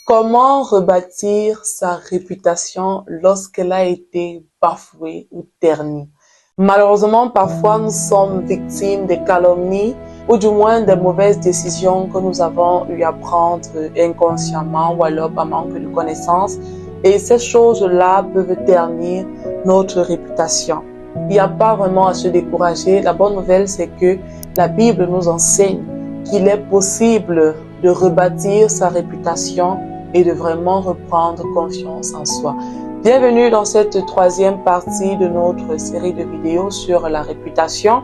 Comment rebâtir sa réputation lorsqu'elle a été bafouée ou ternie? Malheureusement, parfois, nous sommes victimes des calomnies ou du moins des mauvaises décisions que nous avons eu à prendre inconsciemment ou alors par manque de connaissances. Et ces choses-là peuvent ternir notre réputation. Il n'y a pas vraiment à se décourager. La bonne nouvelle, c'est que la Bible nous enseigne qu'il est possible de rebâtir sa réputation et de vraiment reprendre confiance en soi. Bienvenue dans cette troisième partie de notre série de vidéos sur la réputation.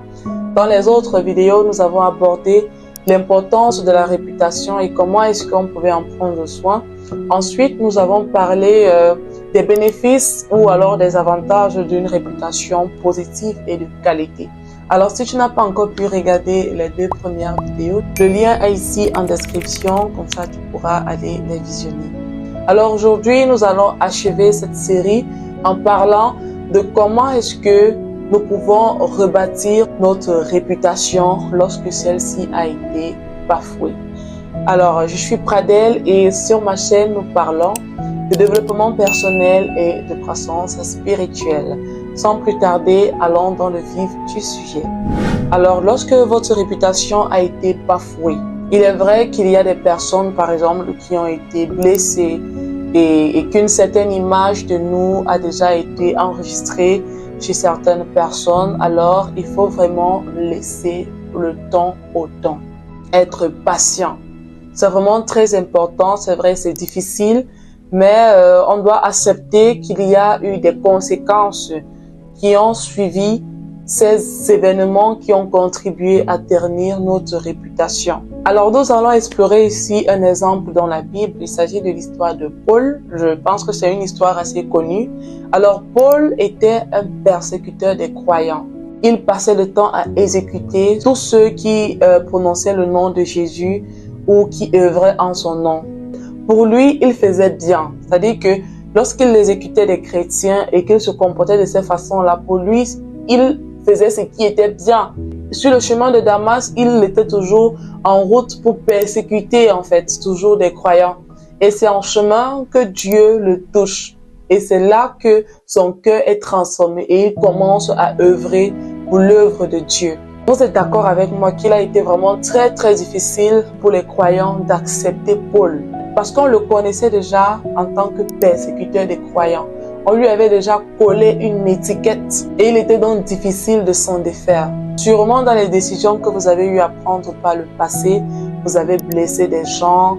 Dans les autres vidéos, nous avons abordé l'importance de la réputation et comment est-ce qu'on pouvait en prendre soin. Ensuite, nous avons parlé des bénéfices ou alors des avantages d'une réputation positive et de qualité. Alors, si tu n'as pas encore pu regarder les deux premières vidéos, le lien est ici en description, comme ça tu pourras aller les visionner. Alors aujourd'hui, nous allons achever cette série en parlant de comment est-ce que nous pouvons rebâtir notre réputation lorsque celle-ci a été bafouée. Alors, je suis Pradel et sur ma chaîne, nous parlons de développement personnel et de croissance spirituelle. Sans plus tarder, allons dans le vif du sujet. Alors, lorsque votre réputation a été bafouée, il est vrai qu'il y a des personnes, par exemple, qui ont été blessées et qu'une certaine image de nous a déjà été enregistrée chez certaines personnes. Alors, il faut vraiment laisser le temps au temps, être patient. C'est vraiment très important, c'est vrai, c'est difficile, mais on doit accepter qu'il y a eu des conséquences qui ont suivi ces événements qui ont contribué à ternir notre réputation. Alors, nous allons explorer ici un exemple dans la Bible. Il s'agit de l'histoire de Paul. Je pense que c'est une histoire assez connue. Alors, Paul était un persécuteur des croyants. Il passait le temps à exécuter tous ceux qui prononçaient le nom de Jésus ou qui œuvraient en son nom. Pour lui, il faisait bien. C'est-à-dire que lorsqu'il exécutait des chrétiens et qu'il se comportait de cette façon-là, pour lui, il faisait ce qui était bien. Sur le chemin de Damas, il était toujours en route pour persécuter, en fait, toujours des croyants. Et c'est en chemin que Dieu le touche. Et c'est là que son cœur est transformé et il commence à œuvrer pour l'œuvre de Dieu. Vous êtes d'accord avec moi qu'il a été vraiment très, très difficile pour les croyants d'accepter Paul. Parce qu'on le connaissait déjà en tant que persécuteur des croyants. On lui avait déjà collé une étiquette et il était donc difficile de s'en défaire. Sûrement dans les décisions que vous avez eu à prendre par le passé, vous avez blessé des gens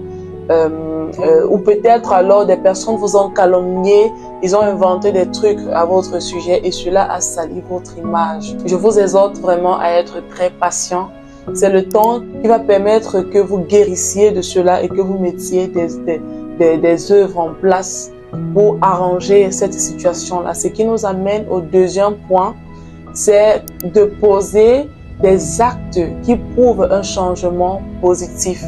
ou peut-être alors des personnes vous ont calomnié, ils ont inventé des trucs à votre sujet et cela a sali votre image. Je vous exhorte vraiment à être très patient. C'est le temps qui va permettre que vous guérissiez de cela et que vous mettiez des œuvres en place pour arranger cette situation-là. Ce qui nous amène au deuxième point, c'est de poser des actes qui prouvent un changement positif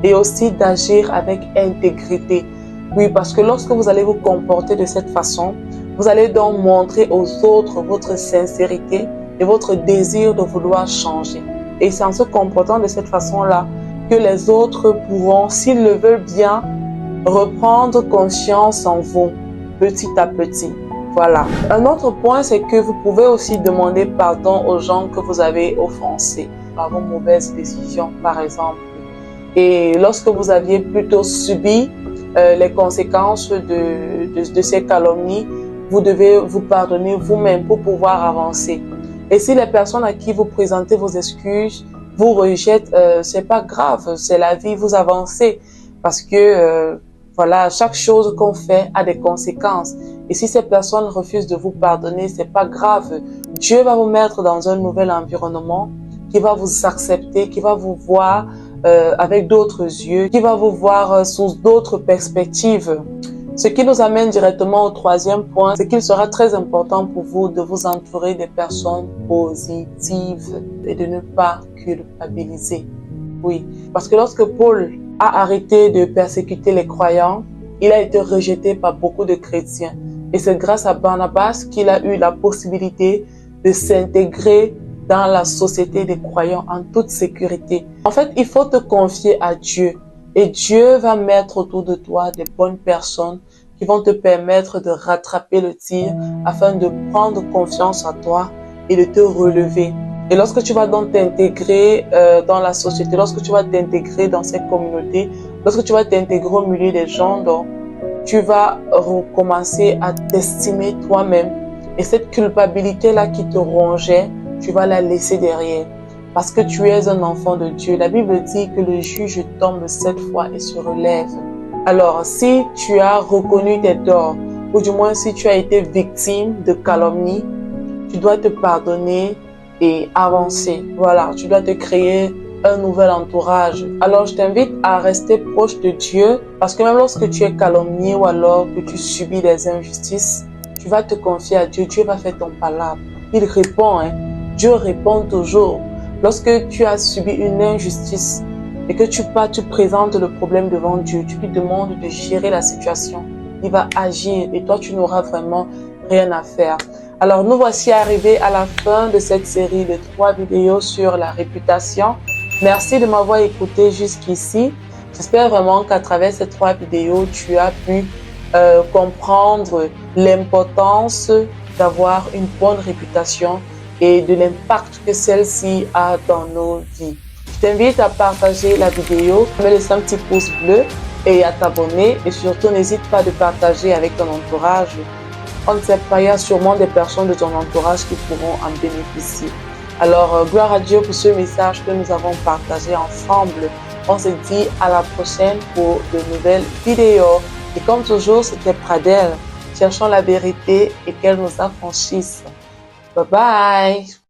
et aussi d'agir avec intégrité. Oui, parce que lorsque vous allez vous comporter de cette façon, vous allez donc montrer aux autres votre sincérité et votre désir de vouloir changer. Et c'est en se comportant de cette façon-là que les autres pourront, s'ils le veulent bien, reprendre confiance en vous petit à petit. Voilà. Un autre point, c'est que vous pouvez aussi demander pardon aux gens que vous avez offensés par vos mauvaises décisions, par exemple. Et lorsque vous aviez plutôt subi les conséquences de ces calomnies, vous devez vous pardonner vous-même pour pouvoir avancer. Et si les personnes à qui vous présentez vos excuses vous rejettent, c'est pas grave, c'est la vie, vous avancez. Parce que voilà, chaque chose qu'on fait a des conséquences. Et si ces personnes refusent de vous pardonner, c'est pas grave. Dieu va vous mettre dans un nouvel environnement qui va vous accepter, qui va vous voir avec d'autres yeux, qui va vous voir sous d'autres perspectives. Ce qui nous amène directement au troisième point, c'est qu'il sera très important pour vous de vous entourer des personnes positives et de ne pas culpabiliser. Oui, parce que lorsque Paul a arrêté de persécuter les croyants, il a été rejeté par beaucoup de chrétiens. Et c'est grâce à Barnabas qu'il a eu la possibilité de s'intégrer dans la société des croyants en toute sécurité. En fait, il faut te confier à Dieu. Et Dieu va mettre autour de toi des bonnes personnes qui vont te permettre de rattraper le tir afin de prendre confiance en toi et de te relever. Et lorsque tu vas donc t'intégrer dans la société, lorsque tu vas t'intégrer dans cette communauté, lorsque tu vas t'intégrer au milieu des gens, donc, tu vas recommencer à t'estimer toi-même. Et cette culpabilité-là qui te rongeait, tu vas la laisser derrière. Parce que tu es un enfant de Dieu. La Bible dit que le juge tombe 7 fois et se relève. Alors, si tu as reconnu tes torts, ou du moins si tu as été victime de calomnie, tu dois te pardonner et avancer. Voilà, tu dois te créer un nouvel entourage. Alors, je t'invite à rester proche de Dieu parce que même lorsque tu es calomnié ou alors que tu subis des injustices, tu vas te confier à Dieu. Dieu va faire ton palabre. Il répond, hein. Dieu répond toujours. Lorsque tu as subi une injustice et que tu présentes le problème devant Dieu, tu lui demandes de gérer la situation. Il va agir et toi, tu n'auras vraiment rien à faire. Alors, nous voici arrivés à la fin de cette série de 3 vidéos sur la réputation. Merci de m'avoir écouté jusqu'ici. J'espère vraiment qu'à travers ces 3 vidéos, tu as pu comprendre l'importance d'avoir une bonne réputation et de l'impact que celle-ci a dans nos vies. Je t'invite à partager la vidéo, à me laisser un petit pouce bleu et à t'abonner. Et surtout, n'hésite pas de partager avec ton entourage. On ne sait pas, il y a sûrement des personnes de ton entourage qui pourront en bénéficier. Alors, gloire à Dieu pour ce message que nous avons partagé ensemble. On se dit à la prochaine pour de nouvelles vidéos. Et comme toujours, c'était Pradelle. Cherchons la vérité et qu'elle nous affranchisse. Bye bye!